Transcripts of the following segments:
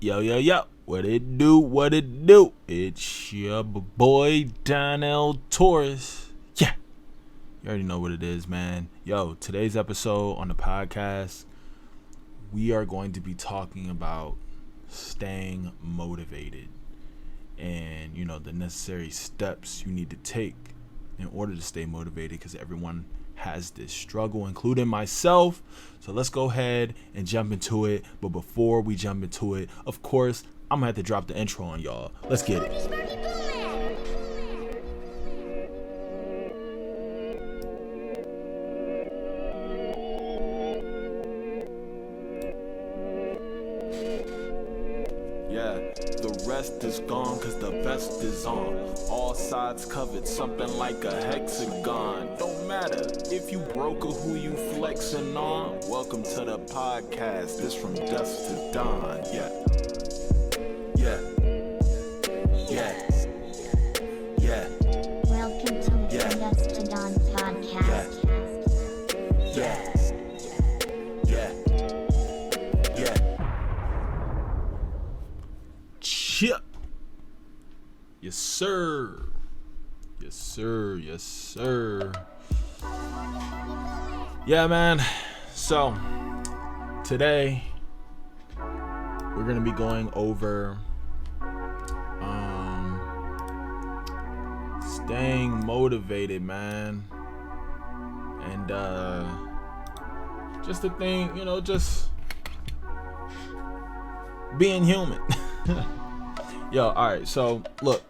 Yo, what it do? It's your boy Donnell Torres. Yeah, you already know what it is, man. Yo, today's episode on the podcast, we are going to be talking about staying motivated and, the necessary steps you need to take in order to stay motivated, because everyone has this struggle, including myself. So let's go ahead and jump into it. But before we jump into it, of course, I'm gonna have to drop the intro on y'all. Let's get it. Yeah, the rest is gone cause the vest is on. All sides covered, something like a hexagon. Don't matter if you broke or who you flexing on. Welcome to the podcast, this from dusk to dawn. Yeah. Welcome to the Dusk to Dawn podcast. Yeah. Chip. Yes, sir. Yeah, man. So, today, we're going to be going over staying motivated, man. And just the thing, just being human. Yo, alright, so look,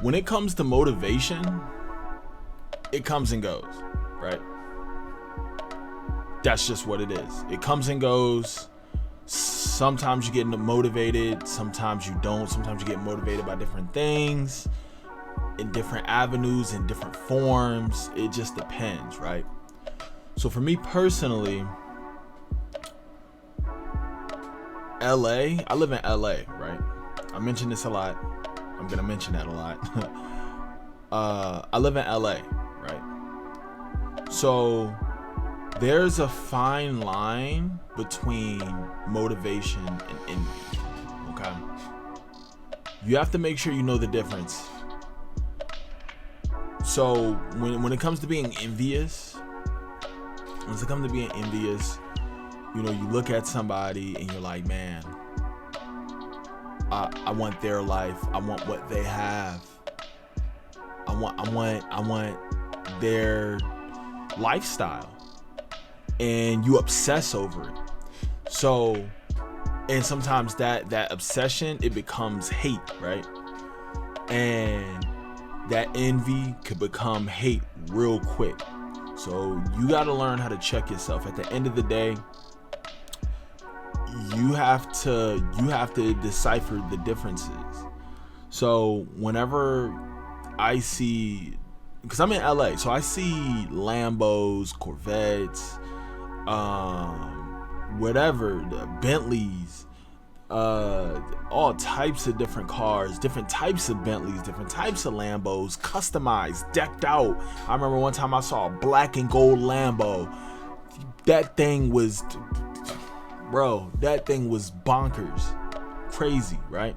when it comes to motivation, it comes and goes, right? That's just what it is. It comes and goes. Sometimes you get motivated, sometimes you don't. Sometimes you get motivated by different things, in different avenues, in different forms. It just depends, right? So for me personally, I live in LA, right? I mention this a lot. I'm gonna mention that a lot. I live in LA, right? So there's a fine line between motivation and envy, okay? You have to make sure you know the difference. So when it comes to being envious, you look at somebody and you're like, man, I want their life. I want what they have. I want their lifestyle. And you obsess over it. So, and sometimes that obsession, it becomes hate, right? And that envy could become hate real quick. So you got to learn how to check yourself. At the end of the day, you have to decipher the differences. So whenever I see, because I'm in LA, so I see Lambos, Corvettes, whatever, the Bentleys, all types of different cars, different types of Bentleys, different types of Lambos, customized, decked out. I remember one time I saw a black and gold Lambo. That thing was bonkers, crazy, right?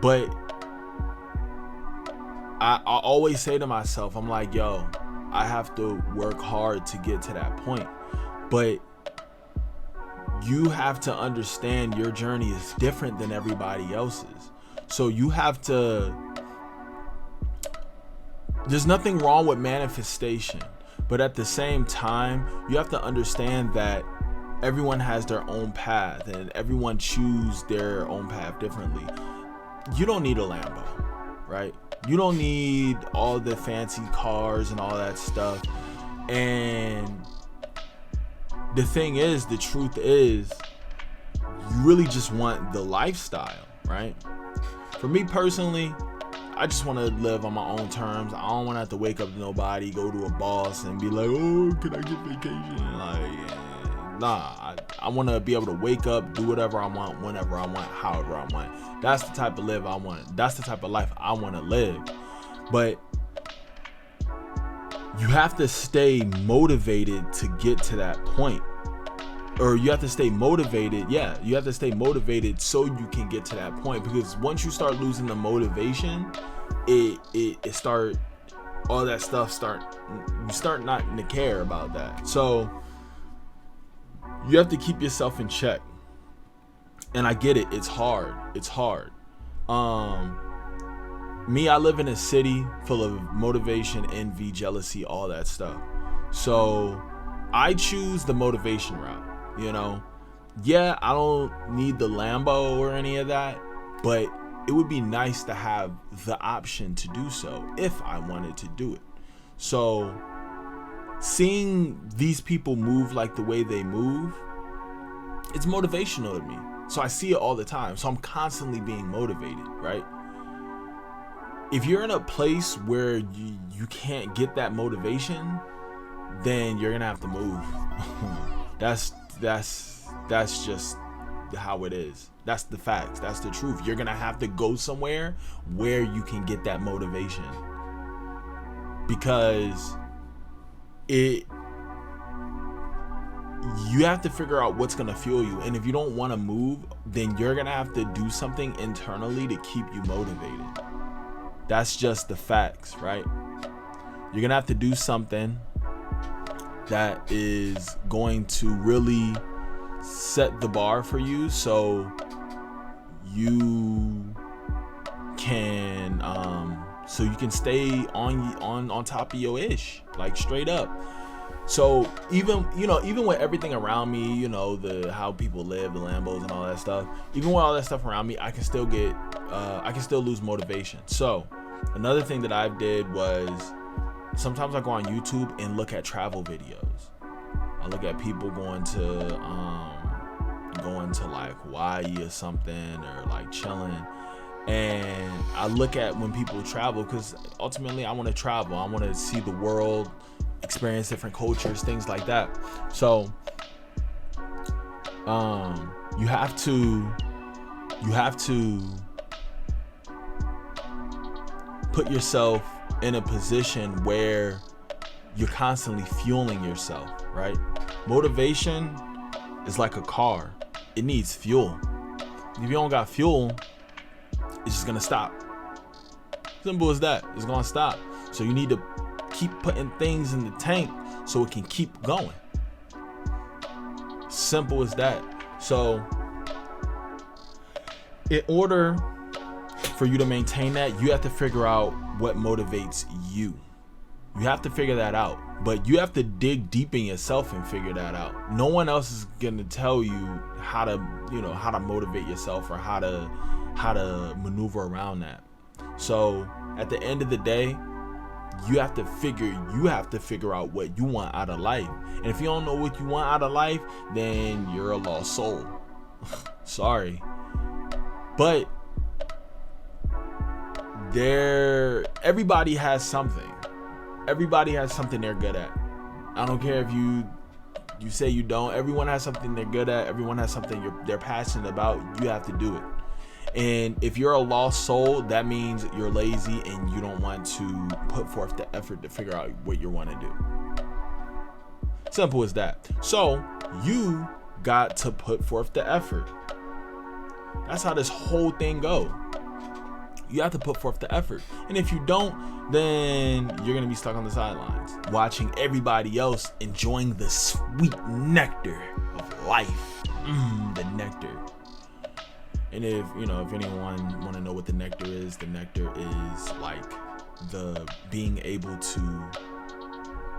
But I always say to myself, I'm like, yo, I have to work hard to get to that point. But you have to understand your journey is different than everybody else's. So you have to, there's nothing wrong with manifestation. But at the same time, you have to understand that everyone has their own path and everyone chooses their own path differently. You don't need a Lambo, right? You don't need all the fancy cars and all that stuff. And the thing is, the truth is, you really just want the lifestyle, right? For me personally, I just want to live on my own terms. I don't want to have to wake up to nobody, go to a boss and be like, oh, can I get vacation? I want to be able to wake up, do whatever I want, whenever I want, however I want. That's the type of live I want. That's the type of life I want to live. But you have to stay motivated to get to that point. or you have to stay motivated. Yeah, you have to stay motivated so you can get to that point, because once you start losing the motivation, it start, all that stuff you start not to care about that. So you have to keep yourself in check. And I get it, it's hard. Me, I live in a city full of motivation, envy, jealousy, all that stuff. So I choose the motivation route, you know. Yeah, I don't need the Lambo or any of that, but it would be nice to have the option to do so if I wanted to do it. So seeing these people move like the way they move, it's motivational to me. So I see it all the time. So I'm constantly being motivated, right? If you're in a place where you can't get that motivation, then you're gonna have to move. That's just how it is. That's the facts. That's the truth. You're gonna have to go somewhere where you can get that motivation, because you have to figure out what's gonna fuel you. And if you don't want to move, then you're gonna have to do something internally to keep you motivated. That's just the facts, right? You're gonna have to do something that is going to really set the bar for you, so you can stay on top of your ish, like straight up. So even with everything around me, you know, how people live, the Lambos and all that stuff, even with all that stuff around me, I can still lose motivation. So another thing that I did was, sometimes I go on YouTube and look at travel videos. I look at people going to like Hawaii or something, or like chilling. And I look at when people travel, because ultimately I want to travel. I want to see the world, experience different cultures, things like that. So you have to put yourself in a position where you're constantly fueling yourself, right? Motivation is like a car. It needs fuel. If you don't got fuel, it's just gonna stop. Simple as that. It's gonna stop. So you need to keep putting things in the tank so it can keep going. Simple as that. So in order for you to maintain that, you have to figure out what motivates you. You have to figure that out, but you have to dig deep in yourself and figure that out. No one else is gonna tell you how to motivate yourself, or how to maneuver around that. So at the end of the day, you have to figure out what you want out of life. And if you don't know what you want out of life, then you're a lost soul. Sorry, but everybody has something. Everybody has something they're good at. I don't care if you say you don't. Everyone has something they're good at. Everyone has something they're passionate about. You have to do it. And if you're a lost soul, that means you're lazy and you don't want to put forth the effort to figure out what you want to do. Simple as that. So you got to put forth the effort. That's how this whole thing goes. You have to put forth the effort. And if you don't, then you're going to be stuck on the sidelines, watching everybody else enjoying the sweet nectar of life. The nectar. And if anyone want to know what the nectar is like the being able to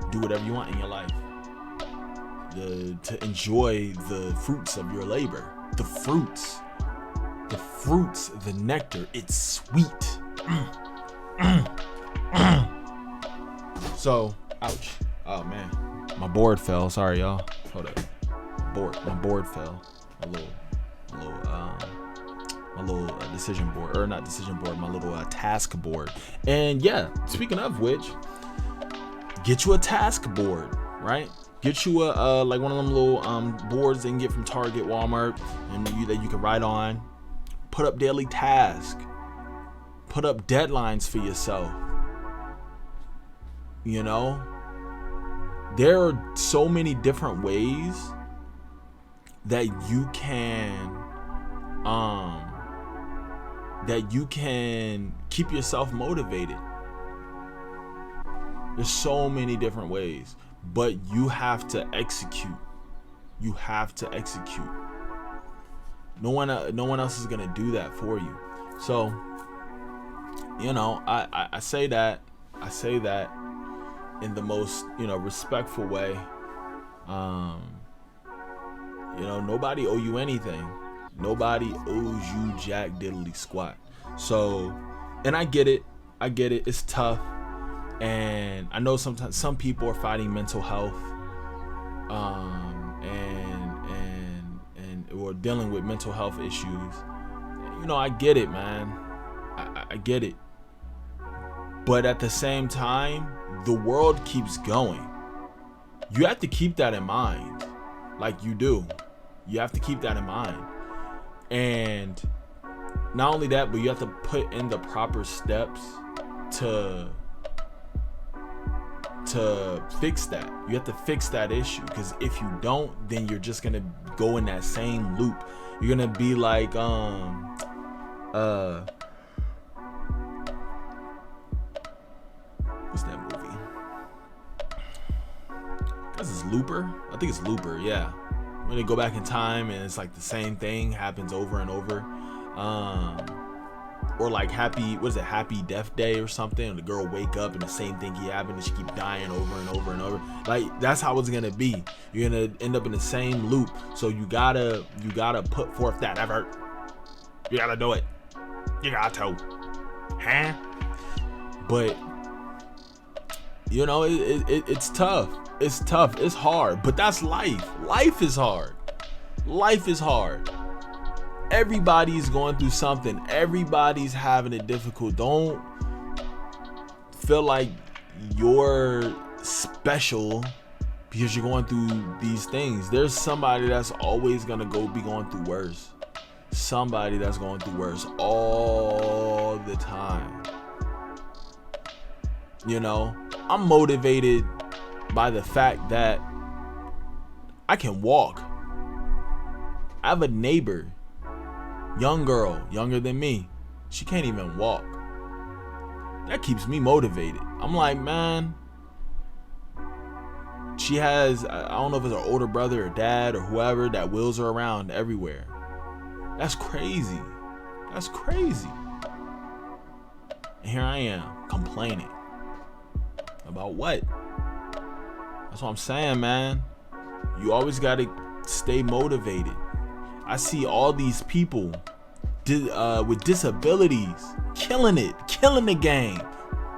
do whatever you want in your life. To enjoy the fruits of your labor. The fruits, the nectar, it's sweet. So, ouch. Oh man, my board fell. Sorry, y'all. Hold up. My board fell. My little decision board, or not decision board. My little task board. And yeah, speaking of which, get you a task board, right? Get you a like one of them little boards they can get from Target, Walmart, and that you can write on. Put up daily tasks. Put up deadlines for yourself. You know, there are so many different ways that you can keep yourself motivated. There's so many different ways, but you have to execute. You have to execute. No one else is gonna do that for you. So, I say that in the most, respectful way. Nobody owe you anything. Nobody owes you jack diddly squat. So, and I get it. It's tough. And I know sometimes some people are fighting mental health, and or dealing with mental health issues. I get it, man. I get it. But at the same time, the world keeps going. You have to keep that in mind. Like you do. You have to keep that in mind. And not only that, but you have to put in the proper steps to fix that. You have to fix that issue, because if you don't, then you're just gonna go in that same loop. You're gonna be like what's that movie? This is Looper. I think it's Looper. Yeah, when they go back in time and it's like the same thing happens over and over. Or like Happy Death Day or something, and the girl wake up and the same thing happened and she keep dying over and over and over. Like, that's how it's gonna be. You're gonna end up in the same loop. So you gotta put forth that effort. You gotta do it. You got to. Huh? But it's tough. It's tough. It's hard. But that's life. Life is hard. Life is hard. Everybody's going through something. Everybody's having it difficult. Don't feel like you're special because you're going through these things. There's somebody that's always gonna be going through worse. Somebody that's going through worse all the time. I'm motivated by the fact that I can walk. I have a neighbor, young girl, younger than me. She can't even walk. That keeps me motivated. I'm like, man, she has, I don't know if it's her older brother or dad or whoever that wheels her around everywhere. That's crazy. That's crazy. And here I am complaining. About what? That's what I'm saying, man. You always gotta stay motivated. I see all these people with disabilities killing the game,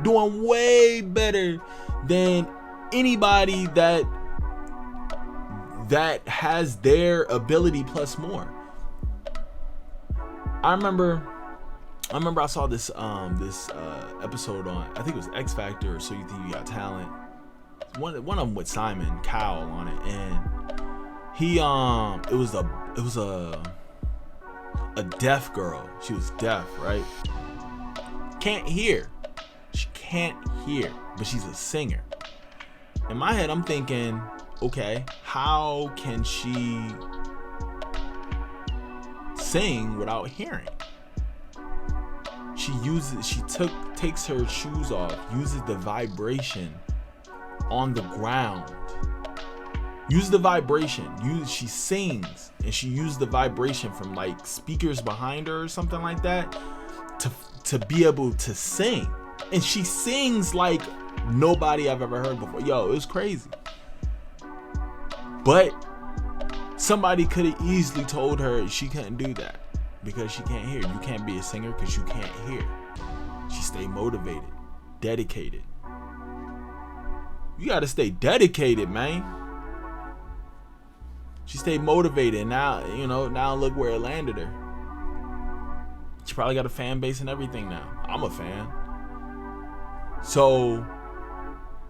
doing way better than anybody that has their ability plus more. I remember I saw this episode on, I think it was X Factor or So You Think You Got Talent. One of them with Simon Cowell on it, and he it was a deaf girl. She was deaf, right? Can't hear. She can't hear, but she's a singer. In my head, I'm thinking, okay, how can she sing without hearing? She takes her shoes off, uses the vibration on the ground. Use the vibration. She sings and she used the vibration from like speakers behind her or something like that to be able to sing. And she sings like nobody I've ever heard before. Yo, it was crazy. But somebody could have easily told her she couldn't do that because she can't hear. You can't be a singer because you can't hear. She stayed motivated, dedicated. You gotta stay dedicated, man. She stayed motivated, and now look where it landed her. She probably got a fan base and everything now. I'm a fan. So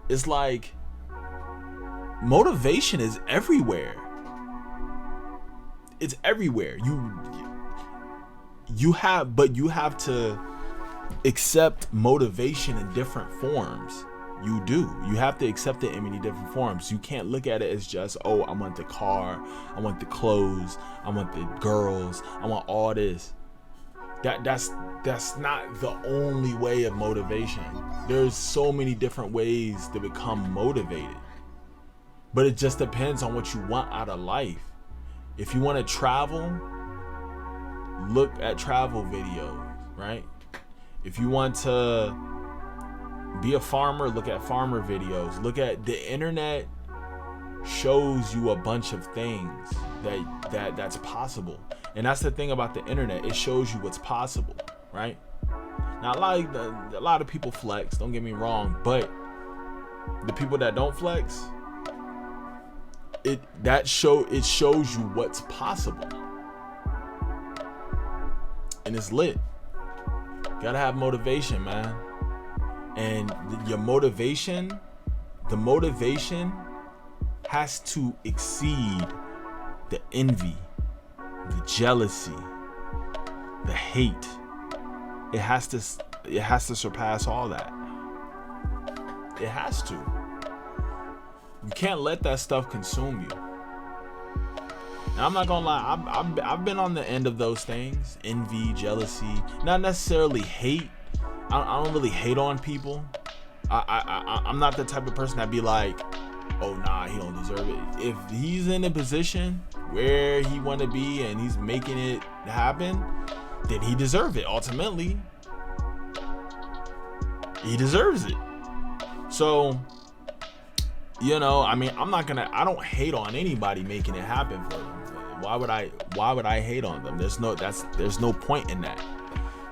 it's like motivation is everywhere. It's everywhere. You have to accept motivation in different forms. You do. You have to accept it in many different forms. You can't look at it as just, oh, I want the car, I want the clothes, I want the girls, I want all this. That's not the only way of motivation. There's so many different ways to become motivated. But it just depends on what you want out of life. If you want to travel, look at travel videos, right? If you want to be a farmer, look at farmer videos. Look at the internet. Shows you a bunch of things that's possible. And that's the thing about the internet. It shows you what's possible, right? Now, a lot of people flex, don't get me wrong, but the people that don't flex, it shows you what's possible. And it's lit. Gotta have motivation, man. And your motivation, the motivation has to exceed the envy, the jealousy, the hate. It has to surpass all that. It has to. You can't let that stuff consume you. Now, I'm not gonna lie, I've been on the end of those things. Envy, jealousy, not necessarily hate. I don't really hate on people. I'm not the type of person that be like, oh nah, he don't deserve it. If he's in a position where he want to be and he's making it happen, then he deserves it. Ultimately, he deserves it. So, you know, I mean, I don't hate on anybody making it happen for them. Why would I hate on them? There's no point in that.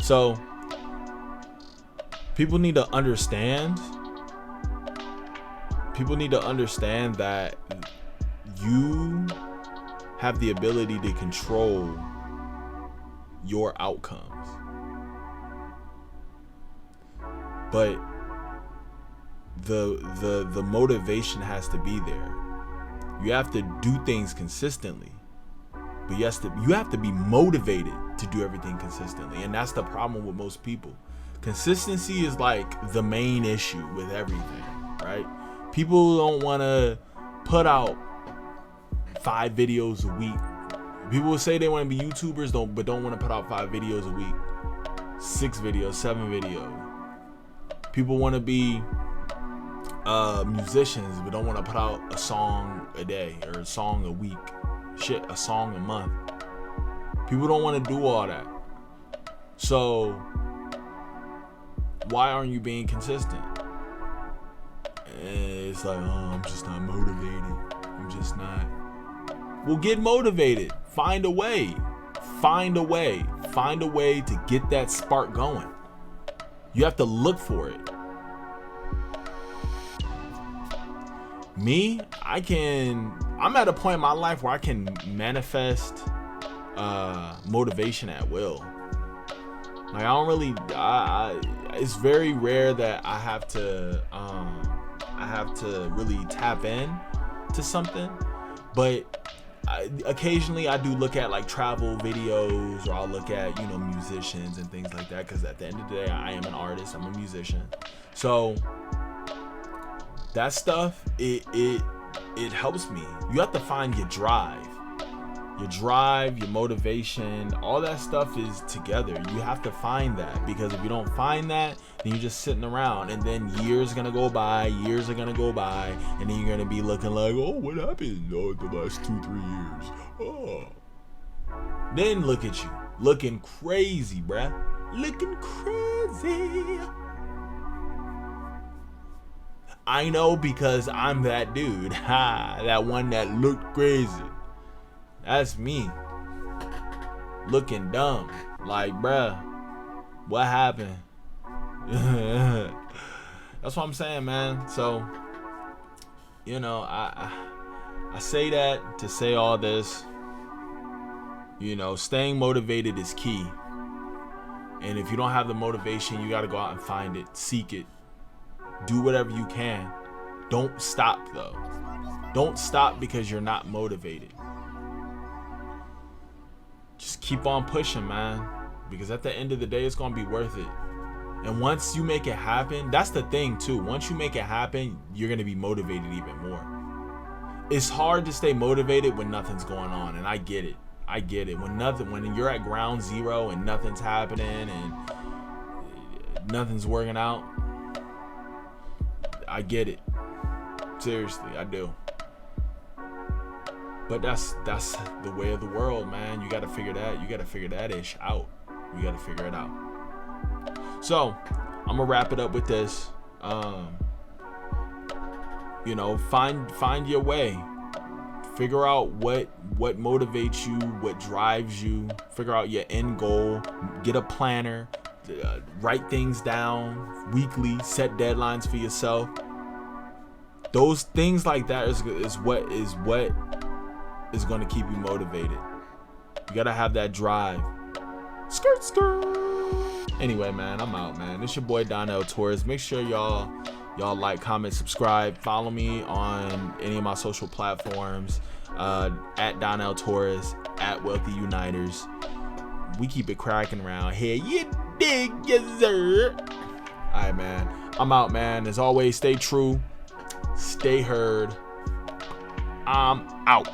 So people need to understand that you have the ability to control your outcomes. But the motivation has to be there. You have to do things consistently. But you have to be motivated to do everything consistently. And that's the problem with most people. Consistency is like the main issue with everything, right? People don't want to put out 5 videos a week. People will say they want to be YouTubers, but don't want to put out 5 videos a week, 6 videos, 7 videos. People want to be musicians, but don't want to put out a song a day or a song a week. Shit, a song a month. People don't want to do all that. So why aren't you being consistent? And it's like, oh, I'm just not motivated. I'm just not. Well, get motivated. Find a way. Find a way to get that spark going. You have to look for it. Me, I'm at a point in my life where I can manifest motivation at will. Like, I don't really, it's very rare that I have to really tap in to something, but occasionally I do look at like travel videos, or I'll look at, you know, musicians and things like that, because at the end of the day, I am an artist, I'm a musician. So that stuff, it helps me. You have to find your drive, your motivation, all that stuff is together. You have to find that, because if you don't find that, then you're just sitting around, and then years are gonna go by, and then you're gonna be looking like, oh, what happened the last 2-3 years? Oh, then look at you looking crazy, bruh, looking crazy. I know, because I'm that dude. That one that looked crazy. That's me. Looking dumb. Like, bruh, what happened? That's what I'm saying, man. So, you know, I say that to say all this. You know, staying motivated is key. And if you don't have the motivation, you got to go out and find it. Seek it. Do whatever you can. Don't stop, though. Don't stop because you're not motivated. Just keep on pushing, man. Because at the end of the day, it's going to be worth it. And once you make it happen, that's the thing too. Once you make it happen, you're going to be motivated even more. It's hard to stay motivated when nothing's going on, and I get it. When you're at ground zero and nothing's happening and nothing's working out, I get it. Seriously, I do. But that's the way of the world, man. You got to figure that ish out. You got to figure it out. So, I'm gonna wrap it up with this. Find your way. Figure out what motivates you, what drives you. Figure out your end goal. Get a planner. Write things down weekly. Set deadlines for yourself. Those things like that is what is going to keep you motivated. You gotta have that drive. Skirt. Anyway, man, I'm out, man. It's your boy Donnell Torres. Make sure y'all like, comment, subscribe, follow me on any of my social platforms, at Donnell Torres, at Wealthy Uniters. We keep it cracking around here. You dig, yes sir. Alright, man. I'm out, man. As always, stay true, stay heard. I'm out.